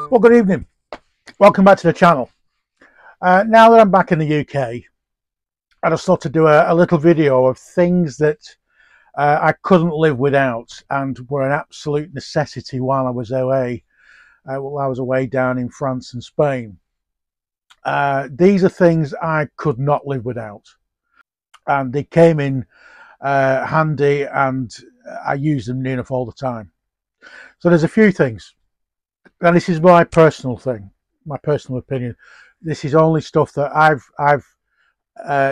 Well, good evening. Welcome back to the channel. Now that I'm back in the UK, I just thought to do a little video of things that I couldn't live without and were an absolute necessity while I was away. Down in France and Spain. These are things I could not live without, and they came in handy, and I use them near enough all the time. So there's a few things. And this is my personal thing, my personal opinion. This is only stuff that I've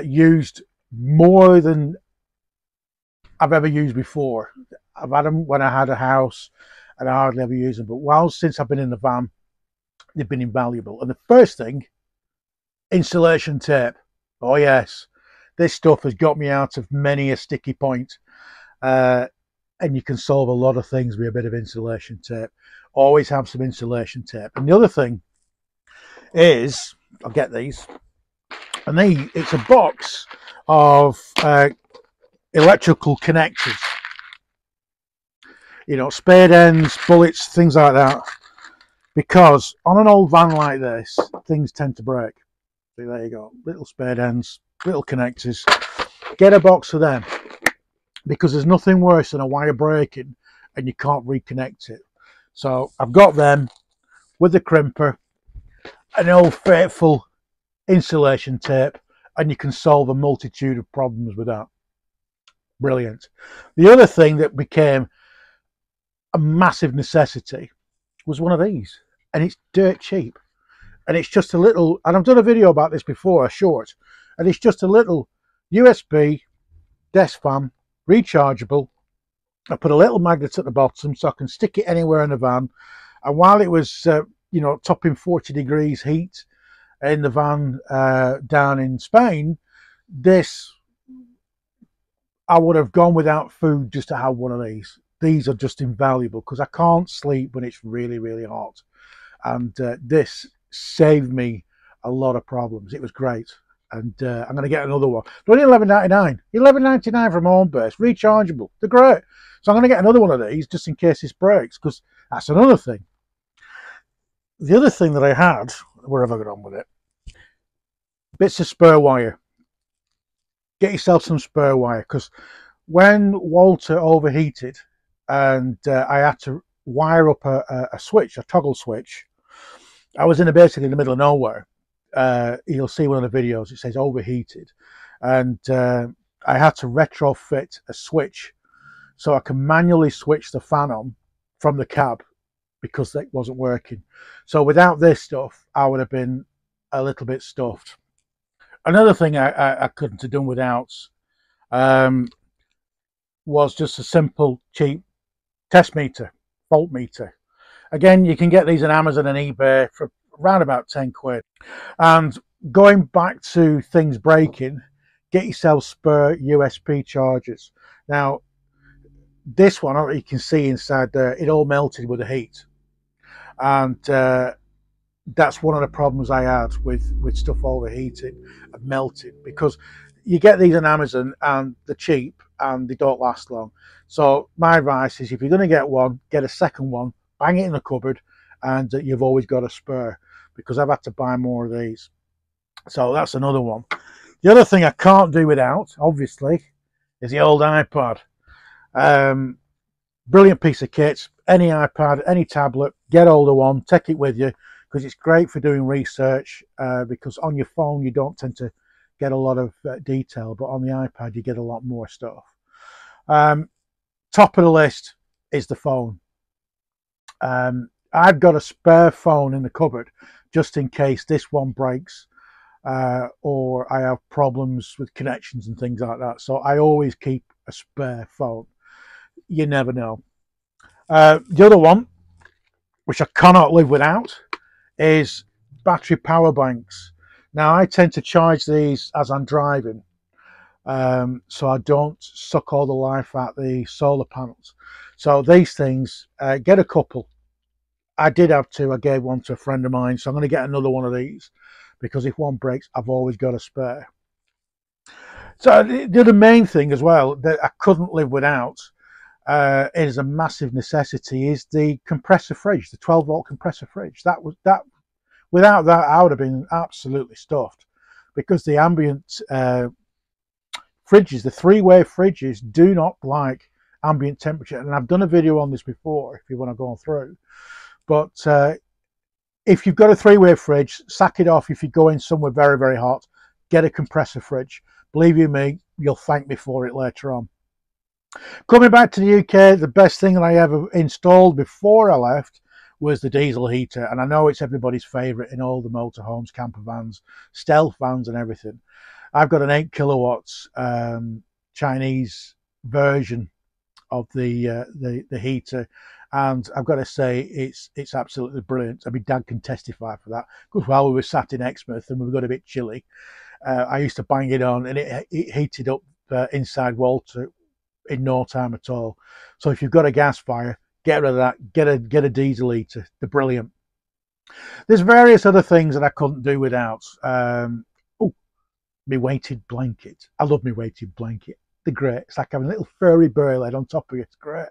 used more than I've ever used before. I've had them when I had a house and I hardly ever use them. But since I've been in the van, they've been invaluable. And the first thing, insulation tape. Oh yes, this stuff has got me out of many a sticky point. And you can solve a lot of things with a bit of insulation tape. Always have some insulation tape. And the other thing is, I'll get these, and it's a box of electrical connectors. You know, spade ends, bullets, things like that. Because on an old van like this, things tend to break. So there you go, little spade ends, little connectors. Get a box of them, because there's nothing worse than a wire breaking and you can't reconnect it. So I've got them with the crimper, an old faithful insulation tape, and you can solve a multitude of problems with that. Brilliant. The other thing that became a massive necessity was one of these, and it's dirt cheap. And it's just a little, and I've done a video about this before, a short, and it's just a little USB desk fan, rechargeable. I put a little magnet at the bottom so I can stick it anywhere in the van. And while it was, you know, topping 40 degrees heat in the van down in Spain, I would have gone without food just to have one of these. These are just invaluable because I can't sleep when it's really, really hot. And this saved me a lot of problems. It was great. And I'm going to get another one. They're only $11.99. $11.99 from Homebase, rechargeable. They're great. So I'm going to get another one of these just in case this breaks, because that's another thing. The other thing that I had, where have I got on with it? Bits of spare wire. Get yourself some spare wire, because when Walter overheated and I had to wire up a switch, a toggle switch, I was basically in the middle of nowhere. You'll see one of the videos, it says overheated, and I had to retrofit a switch so I can manually switch the fan on from the cab because that wasn't working. So without this stuff, I would have been a little bit stuffed. Another thing I couldn't have done without was just a simple, cheap test meter, volt meter. Again, you can get these on Amazon and eBay for around about 10 quid. And going back to things breaking, get yourself spare USB chargers. Now, this one, you can see inside there, it all melted with the heat. And that's one of the problems I had with stuff overheating and melting, because you get these on Amazon and they're cheap and they don't last long. So my advice is, if you're going to get one, get a second one, bang it in the cupboard, and you've always got a spare, because I've had to buy more of these. So that's another one. The other thing I can't do without, obviously, is the old iPad. Brilliant piece of kit. Any iPad, any tablet, get hold of one, take it with you, because it's great for doing research, because on your phone you don't tend to get a lot of detail, but on the iPad you get a lot more stuff. Top of the list is the phone. I've got a spare phone in the cupboard just in case this one breaks, or I have problems with connections and things like that. So I always keep a spare phone. You never know. The other one, which I cannot live without, is battery power banks. Now, I tend to charge these as I'm driving, so I don't suck all the life out the solar panels. So these things, get a couple. I did have two. I gave one to a friend of mine, so I'm going to get another one of these, because if one breaks, I've always got a spare. So the other main thing as well that I couldn't live without is a massive necessity is the compressor fridge, the 12-volt compressor fridge. That without that I would have been absolutely stuffed, because the ambient fridges, the three-way fridges, do not like ambient temperature. And I've done a video on this before if you want to go through. But if you've got a three-way fridge, sack it off. If you go in somewhere very, very hot, get a compressor fridge. Believe you me, you'll thank me for it later on. Coming back to the UK, the best thing that I ever installed before I left was the diesel heater. And I know it's everybody's favourite in all the motorhomes, camper vans, stealth vans and everything. I've got an 8 kilowatts Chinese version of the heater, and I've got to say it's absolutely brilliant. I mean, Dad can testify for that, because while we were sat in Exmouth and we got a bit chilly, I used to bang it on, and it heated up inside Walter in no time at all. So if you've got a gas fire, get rid of that. Get a diesel heater. They're brilliant. There's various other things that I couldn't do without. My weighted blanket. I love my weighted blanket. They're great. It's like having a little furry bird head on top of you. It's great.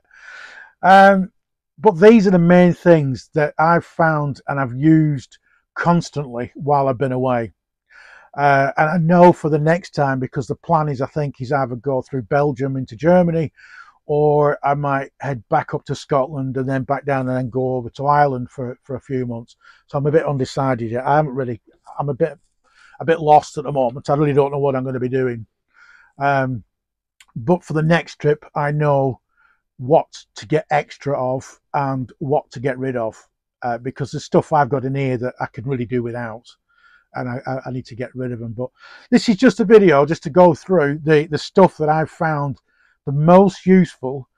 But these are the main things that I've found and I've used constantly while I've been away. And I know for the next time, because the plan is, I think, is either go through Belgium into Germany, or I might head back up to Scotland and then back down and then go over to Ireland for a few months. So I'm a bit undecided yet. I'm a bit lost at the moment. I really don't know what I'm going to be doing. But for the next trip, I know what to get extra of and what to get rid of, because there's stuff I've got in here that I can really do without, and I need to get rid of them. But this is just a video just to go through the stuff that I've found the most useful,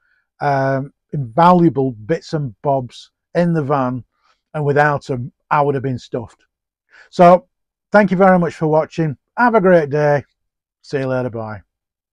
invaluable bits and bobs in the van, and without them I would have been stuffed. So thank you very much for watching. Have a great day. See you later. Bye.